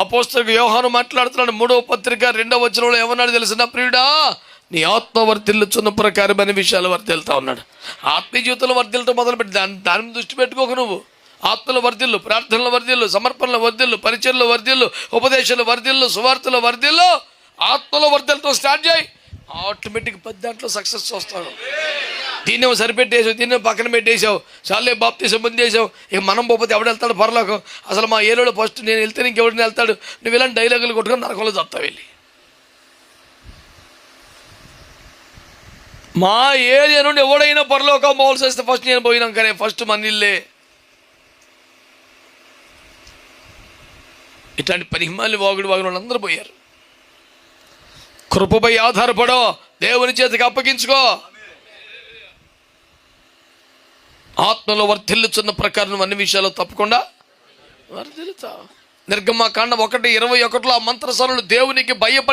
అపోస్తలుడు యోహాను మాట్లాడుతున్నాడు 3వ పత్రిక 2వ వచనంలో ఏమన్నాడు తెలిసిన ప్రియుడా, నీ ఆత్మ వర్ధిల్లుచున్న ప్రకారమైన విషయాలు వర్ధిల్తా ఉన్నాడు. ఆత్మీయ జీవితంలో వర్ధిల్లటం మొదలుపెట్టి దాని దృష్టి పెట్టుకోక నువ్వు ఆత్మల వర్ధిల్లు, ప్రార్థనల వర్ధిల్లు, సమర్పణల వర్ధిల్లు, పరిచయలు వర్ధిల్లు, ఉపదేశాలు వర్ధిల్లు, సువార్తల వర్ధిల్లు, ఆత్మలో వర్ధిల్లటం స్టార్ట్ చేయి. ఆటోమేటిక్ 10 దాంట్లో సక్సెస్ వస్తాడు. దీన్నేమో సరిపెట్టేసావు, దీన్ని పక్కన పెట్టేసావు, చాలే బాప్తీసం పొందేసావు, ఇక మనం పోతే ఎవడు వెళ్తాడు పరలోకం, అసలు మా ఏరియాలో ఫస్ట్ నేను వెళ్తే ఇంకెవడిని వెళ్తాడు, నువ్వు ఇలాంటి డైలాగులు కొట్టుకొని నరకంలో చెప్తావు వెళ్ళి. మా ఏరియా నుండి ఎవడైనా పరలోకం పోవాల్సి వస్తే ఫస్ట్ నేను పోయినాకనే, ఫస్ట్ మన ఇల్లే. ఇట్లాంటి పరిహిమాలు వాగుడు వాళ్ళందరూ పోయారు. కృపపై ఆధారపడో, దేవుని చేతికి అప్పగించుకో. ఆత్మలో వర్ధిల్లుచున్న ప్రకారం అన్ని విషయాలు తప్పకుండా వర్ధిల్లుతావు. నిర్గమకాండం 1:21 ఆ మంత్రసానులు దేవునికి భయపడి